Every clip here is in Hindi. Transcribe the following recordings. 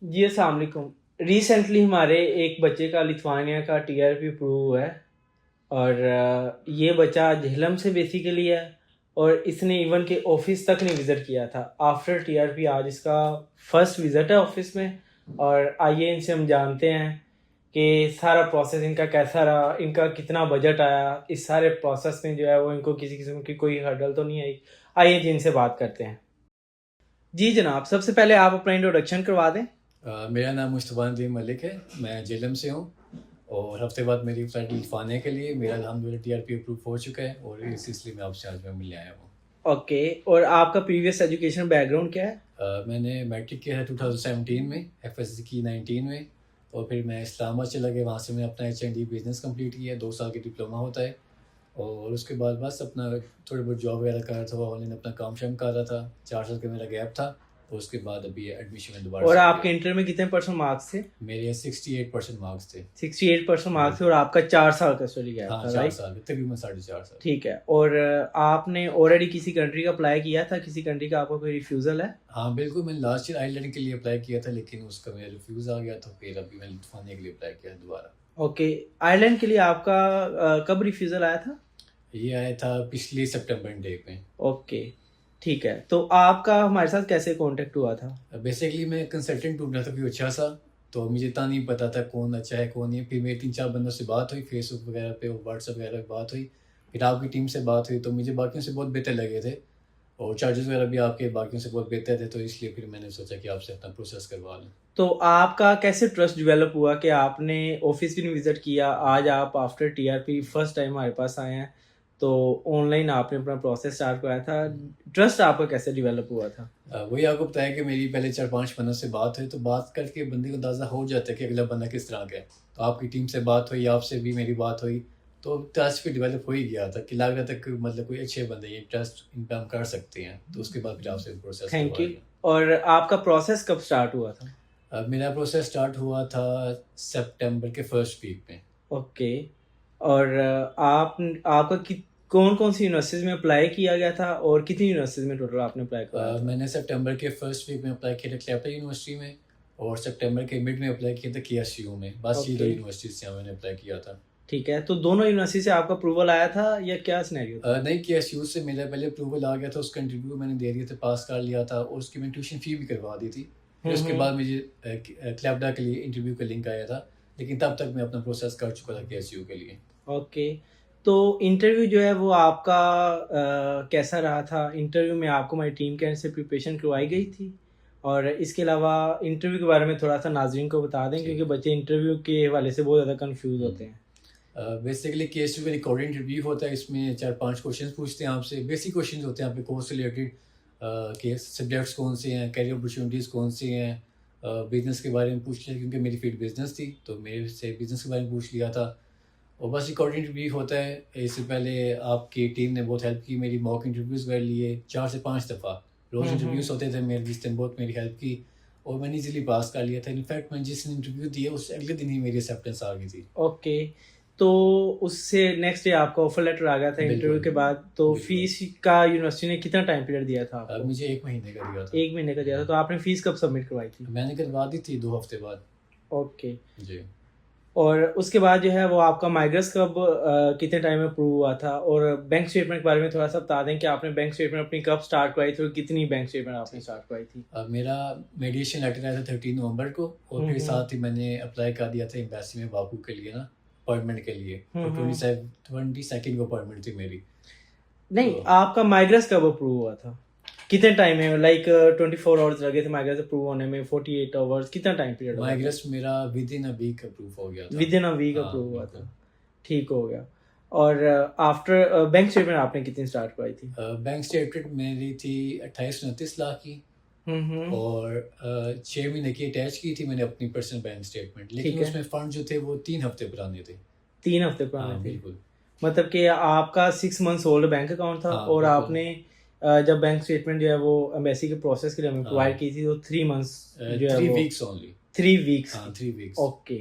जी अस्सलाम वालेकुम। रिसेंटली हमारे एक बच्चे का लिथुआनिया का टीआरपी अप्रूव हुआ है और ये बच्चा झेलम से बेसिकली है और इसने इवन के ऑफिस तक नहीं विज़िट किया था। आफ्टर टीआरपी आज इसका फर्स्ट विज़िट है ऑफिस में और आइए इनसे हम जानते हैं कि सारा प्रोसेस इनका कैसा रहा, इनका कितना बजट आया, इस सारे प्रोसेस में जो है वो इनको किसी किस्म की कोई हर्डल तो नहीं आई। आइए जी इनसे बात करते हैं। जी जनाब, सबसे पहले आप अपना इंट्रोडक्शन करवा दें। मेरा नाम मुश्तबान मलिक है। मैं जेलम से हूँ और हफ्ते बाद मेरी फ़्लाइट लिथुआनिया के लिए। मेरा अल्हम्दुलिल्लाह टीआरपी अप्रूव हो चुका है और इस सिलसिले में आपसे आज मैं मिलने आया हूँ। ओके, और आपका प्रीवियस एजुकेशन बैकग्राउंड क्या है? मैंने मैट्रिक किया है 2017 में, एफएससी की 19 में और फिर मैं इस्लामाबाद चला गया। वहाँ से मैंने अपना एचएनडी बिज़नेस कंप्लीट किया। 2 साल की डिप्लोमा होता है और उसके बाद बस अपना थोड़ी बहुत जॉब वगैरह कर रहा था, ऑनलाइन अपना काम शाम कर रहा था। 4 साल का मेरा गैप था और उसके बाद अभी एडमिशन में दोबारा और से आपके किया। इंटर में कितने परसेंट मार्क्स थे? मेरे 68% मार्क्स थे। 68% मार्क्स थे और आपका 4 साल का स्टडी गैप हाँ, था, 4 राइट? साल, तकरीबन 4.5 साल। ठीक है। और आपने ऑलरेडी किसी कंट्री का अप्लाई किया था? किसी कंट्री का आपका कोई रिफ्यूज़ल है? हाँ, बिल्कुल, मैंने लास्ट ईयर आयरलैंड के लिए अप्लाई किया था, लेकिन उसका मेरा रिफ्यूज़ आ गया, तो फिर अभी मैंने लिथुआनिया के लिए अप्लाई किया है दोबारा। ओके, आयरलैंड के लिए आपका कब रिफ्यूज़ल आया था? ये आया था पिछले सितंबर डे में। ओके, ठीक है। तो आपका हमारे साथ कैसे कॉन्टैक्ट हुआ था? बेसिकली मैं कंसल्टेंट ढूँढ रहा था कोई अच्छा-सा, तो मुझे इतना नहीं पता था कौन अच्छा है, कौन नहीं है। फिर मेरी 3-4 बंदों से बात हुई, फेसबुक वगैरह पे और व्हाट्सएप वगैरह पे बात हुई। फिर आपकी टीम से बात हुई, तो मुझे बाकियों से बहुत बेहतर लगे थे और चार्जेस वगैरह भी आपके बाकियों से बहुत बेहतर थे, तो इसलिए फिर मैंने सोचा कि आपसे अपना प्रोसेस करवा लूँ। तो आपका कैसे ट्रस्ट डेवलप हुआ कि आपने ऑफिस भी नहीं विजिट किया, आज आप आफ्टर टीआरपी फर्स्ट टाइम हमारे पास आए हैं, तो ऑनलाइन आपने अपना प्रोसेस स्टार्ट कराया था। ट्रस्ट आपका कैसे डेवलप हुआ था? वही आपको बताया कि मेरी पहले 4-5 बंदों से बात हुई, तो बात करके बंदे को अंदाज़ा हो जाता है कि अगला बंदा किस तरह का है। तो आपकी टीम से बात हुई, आपसे भी मेरी बात हुई, तो ट्रस्ट भी डेवलप हो ही गया था कि लग रहा था कि मतलब कोई अच्छे बंदे, ये ट्रस्ट इन पे हम कर सकते हैं। तो उसके बाद फिर आपसे प्रोसेस थैंक करवा यू। लिया। और आपका प्रोसेस कब स्टार्ट हुआ था? मेरा प्रोसेस स्टार्ट हुआ था सितंबर के फर्स्ट वीक में। ओके। और आप आपका कौन कौन सी यूनिवर्सिटीज़ में अप्लाई किया गया था और कितनी यूनिवर्सिटीज़ में टोटल आपने अप्लाई कराया था? मैंने सितंबर के फर्स्ट वीक में अप्लाई किया था क्लैप्टर यूनिवर्सिटी में और सितंबर के मिड में अप्लाई किया था केएसयू में। बस ये 2 ओके, यूनिवर्सिटीज़ से मैंने अप्लाई किया था। ठीक है। तो दोनों यूनिवर्सिटी से आपका अप्रूवल आया था या क्या सिनेरियो था? नहीं, केएसयू से मेरा पहले अप्रूवल आ गया था, उसका इंटरव्यू मैंने दे दिया था, पास कर लिया था और उसकी मैंने ट्यूशन फ़ी भी करवा दी थी। फिर हुँ, उसके हुँ। बाद मुझे क्लैप्डा के लिए इंटरव्यू का लिंक आया था, लेकिन तब तक मैं अपना प्रोसेस कर चुका था केएसयू के लिए। ओके। तो इंटरव्यू जो है वो आपका कैसा रहा था? इंटरव्यू में आपको हमारी टीम के एंड से प्रिपरेशन करवाई गई थी? और इसके अलावा इंटरव्यू के बारे में थोड़ा-सा नाज़रीन को बता दें क्योंकि ठीक। बच्चे इंटरव्यू के हवाले से बहुत ज़्यादा कन्फ्यूज़ हुँ। होते हैं। बेसिकली केएसयू का रिकॉर्डेड इंटरव्यू होता है, इसमें 4-5 क्वेश्चंस पूछते हैं आपसे, बेसिक क्वेश्चंस होते हैं आपके कोर्स से रिलेटेड, कि सब्जेक्ट्स कौन से हैं, करियर अपॉर्चुनिटीज़ कौन सी हैं, बिज़नेस के बारे में पूछ लिया क्योंकि मेरी फील्ड बिज़नेस थी, तो मेरे से बिज़नेस के बारे में पूछ लिया था और बस रिकॉर्डेड इंटरव्यू होता है। इससे पहले आपकी टीम ने बहुत हेल्प की, मेरी मॉक इंटरव्यूज़ कर लिए 4 से 5 दफ़ा। रोज़ हुँ, इंटरव्यूज़ हुँ। होते थे मेरे, जिसने बहुत मेरी हेल्प की और मैंने ईज़िली पास कर लिया था। इनफैक्ट मैंने जिस दिन इंटरव्यू दिया उससे अगले दिन ही मेरी एक्सेप्टेंस आ गई थी। ओके। तो उससे नेक्स्ट डे आपका ऑफर लेटर आ गया था इंटरव्यू बिल्कुल, के बाद, तो बिल्कुल। फ़ीस का यूनिवर्सिटी ने कितना टाइम पीरियड दिया था आपको? मुझे 1 महीने का दिया था। 1 महीने का दिया था, तो आपने फ़ीस कब सबमिट करवाई थी? मैंने करवा दी थी 2 हफ्ते बाद। ओके। जी। और उसके बाद जो है वो आपका माइग्रेस कब कितने टाइम में अप्रूव हुआ था? और बैंक स्टेटमेंट के बारे में थोड़ा-सा बता दें कि आपने बैंक स्टेटमेंट अपनी कब स्टार्ट करवाई थी और कितनी बैंक स्टेटमेंट आपने स्टार्ट करवाई थी? मेरा मेडिएशन लेटर आया था 13 नवंबर को और हुँ, फिर हुँ। साथ ही मैंने अप्लाई कर दिया था एम्बेसी में बाकू के लिए ना, अपॉइंटमेंट के लिए हुँ, और हुँ। 22nd को अपॉइंटमेंट थी मेरी। नहीं, तो आपका माइग्रेस कब अप्रूव हुआ था? कितने टाइम में, लाइक 24 आवर्स लगे थे माइग्रेस अप्रूव होने में, 48 आवर्स, कितना टाइम पीरियड लगा था? माइग्रेस मेरा विदिन अ वीक अप्रूव हो गया था। विदिन अ वीक हाँ, अप्रूव हुआ बिल्कुल। था। ठीक हो गया। और आफ्टर बैंक स्टेटमेंट आपने कितनी स्टार्ट करवाई थी? बैंक स्टेटमेंट मेरी थी 28-29 लाख की हुँ, हुँ। और 6 महीने की अटैच की थी मैंने अपनी पर्सनल बैंक स्टेटमेंट, लेकिन ठीक है। उसमें फ़ंड जो थे वो 3 हफ्ते पुराने थे। 3 हफ्ते पुराने हाँ, थे। बिल्कुल। मतलब कि आपका 6 मंथ्स ओल्ड बैंक अकाउंट था हाँ, और बिल्कुल। आपने जब बैंक स्टेटमेंट जो है वो एम्बेसी के प्रोसेस के लिए हमें हाँ, प्रोवाइड की थी, तो 3 मंथ्स जो है 3 वो वीक्स ओनली। 3 वीक्स हाँ, की। 3 वीक्स। ओके।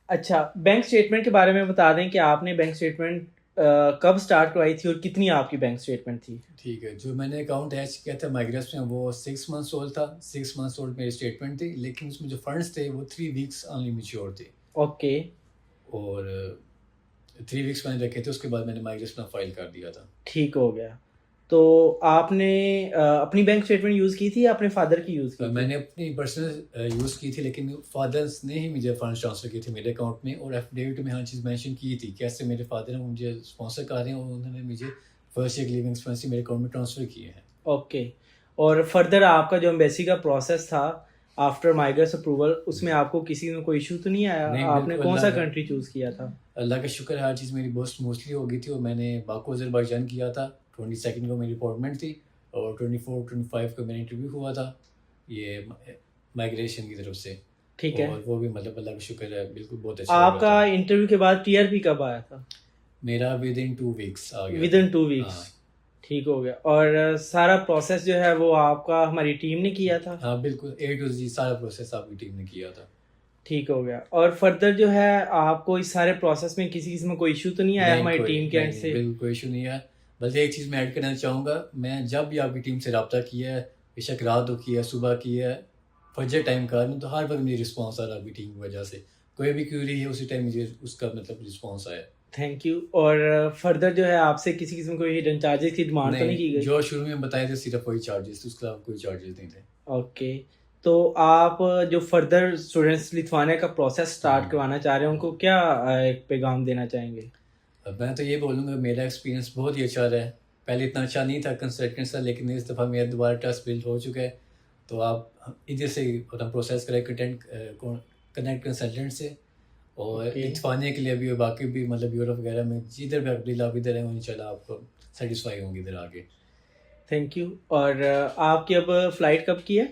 अच्छा, बैंक स्टेटमेंट के बारे में बता दें कि आपने बैंक स्टेटमेंट कब स्टार्ट करवाई थी और कितनी आपकी बैंक स्टेटमेंट थी? ठीक है, जो मैंने अकाउंट हैच किया था माइग्रेस में वो 6 मंथ्स ओल्ड था। 6 मंथ्स ओल्ड मेरी स्टेटमेंट थी, लेकिन उसमें जो फंड्स थे वो 3 वीक्स ओनली मैच्योर थे। ओके। और 3 वीक्स मैंने रखे थे, उसके बाद मैंने माइग्रेस में फाइल कर दिया था। ठीक हो गया। तो आपने अपनी बैंक स्टेटमेंट यूज़ की थी या अपने फादर की यूज़ की थी? मैंने अपनी पर्सनल यूज़ की थी, लेकिन फादर्स ने ही मुझे फंड ट्रांसफ़र किए थे मेरे अकाउंट में, और एफिडेविट में हर चीज़ मेंशन की थी कैसे मेरे फादर ने मुझे स्पॉन्सर कर रहे हैं, और उन्होंने मुझे फर्स्ट ईयर लिविंग एक्सपेंस मेरे अकाउंट में ट्रांसफ़र किए हैं। ओके। और फर्दर आपका जो एम्बेसी का प्रोसेस था आफ्टर माइग्रेस अप्रूवल, उसमें आपको किसी में कोई इशू तो नहीं आया? नहीं, आपने बिल्कुल कौन सा अल्लाह का कंट्री चूज़ किया था? अल्लाह का शुक्र है, हर चीज़ मेरी बहुत स्मूथली हो गई थी, और मैंने बाकू अज़रबैजान किया था। 22 को मेरी अपॉइंटमेंट थी, और 24-25 को मेरा इंटरव्यू हुआ था, ये माइग्रेशन की तरफ से। ठीक है। और वो भी मतलब अल्लाह का शुक्र है, बिल्कुल बहुत अच्छा हो गया आपका था। इंटरव्यू के बाद टीआरपी कब आया था? मेरा विदिन 2 वीक्स आ गया विद था। इन 2 वीक्स। हाँ, ठीक हो गया। और सारा प्रोसेस जो है वो आपका हमारी टीम ने किया था? हाँ, बिल्कुल ए टू ज़ेड सारा प्रोसेस आपकी टीम ने किया था। ठीक हो गया। और फर्दर जो है आपको इस सारे प्रोसेस में किसी किस्म का कोई इशू तो नहीं आया हमारी टीम के एंड नहीं, से? बिल्कुल कोई इश्यू नहीं है। बल्कि एक चीज़ मैं ऐड करना चाहूँगा, मैं जब भी आपकी टीम से रब्ता किया है, बेशक रात को किया है, सुबह किया है, फजर टाइम का नहीं, तो हर वक़्त मुझे रिस्पॉन्स आ रहा है आपकी टीम की वजह से। कोई भी क्वेरी है उसी टाइम मुझे उसका मतलब रिस्पॉन्स आया। Thank you. और फर्दर जो है आपसे किसी किस्म कोई हिडन चार्जेस की डिमांड तो नहीं की नहीं, गई? जो शुरू में बताए थे सिर्फ़ वही चार्जेस थे, उसके अलावा कोई चार्जेस नहीं थे। ओके। तो आप जो फर्दर स्टूडेंट्स लिथुआनिया का प्रोसेस स्टार्ट हुँ। करवाना चाह रहे हैं उनको क्या एक पैगाम देना चाहेंगे? मैं तो ये बोलूँगा, मेरा एक्सपीरियंस बहुत ही अच्छा रहा है। पहले इतना अच्छा नहीं था कंसल्टेंट सा, लेकिन इस दफ़ा मेरा दोबारा ट्रस्ट बिल्ड हो चुका है। तो आप इधर से अपना प्रोसेस करें कनेक्ट कंसल्टेंट से, और ओके। लिथुआनिया के लिए भी और बाकी भी मतलब यूरोप वगैरह में जिधर भी आप इधर हैं, इंशाल्लाह आपको सेटिस्फाई होंगे इधर आके। Thank you. और आपकी अब फ्लाइट कब की है?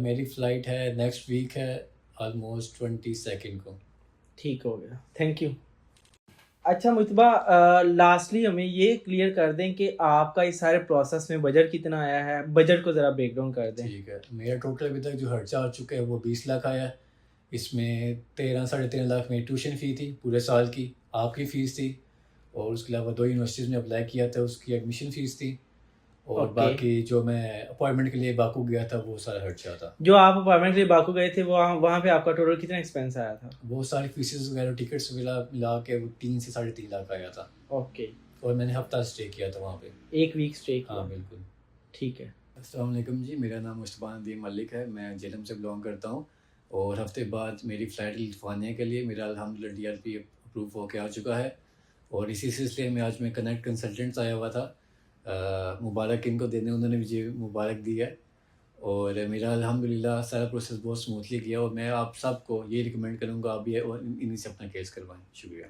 मेरी फ़्लाइट है नेक्स्ट वीक है, ऑलमोस्ट 22 को। ठीक हो गया। Thank you. अच्छा मुतबा, लास्टली हमें ये क्लियर कर दें कि आपका इस सारे प्रोसेस में बजट कितना आया है? बजट को ज़रा ब्रेकडाउन कर दें। ठीक है, मेरा टोटल अभी तक जो खर्चा आ चुका है वो 20 लाख आया है। इसमें 13 साढ़े 13 लाख मेरी ट्यूशन फ़ी थी पूरे साल की, आपकी फ़ीस थी, और उसके अलावा 2 यूनिवर्सिटीज़ में अप्लाई किया था, उसकी एडमिशन फ़ीस थी, और ओके। बाकी जो मैं अपॉइंटमेंट के लिए बाकू गया था वो सारा खर्चा था। जो आप अपार्टमेंट के लिए बाकू गए थे वहाँ वहाँ पे आपका टोटल कितना एक्सपेंस आया था? वो सारी फ़ीसेस वगैरह टिकट्स वगैरह मिला के वो 3 से साढ़े 3 लाख आया था, ओके। और मैंने हफ़्ता स्टे किया था वहाँ पे। 1 वीक स्टे किया। हाँ, बिल्कुल। ठीक है। अस्सलाम वालेकुम जी, मेरा नाम मुस्तफ़ा नदीम मलिक है, मैं जेलम से बिलॉन्ग करता हूँ, और हफ़्ते बाद मेरी फ़्लाइट लिथुआनिया के लिए मेरा अल्हम्दुलिल्लाह डीआरपी अप्रूव होके आ चुका है, और इसी सिलसिले में आज मैं कनेक्ट कंसल्टेंट्स आया हुआ था, मुबारक इनको देने, उन्होंने मुझे मुबारक दी है, और मेरा अल्हम्दुलिल्लाह सारा प्रोसेस बहुत स्मूथली गया, और मैं आप सबको ये रिकमेंड करूँगा आप भी और इन्हीं से अपना केस करवाएँ। शुक्रिया।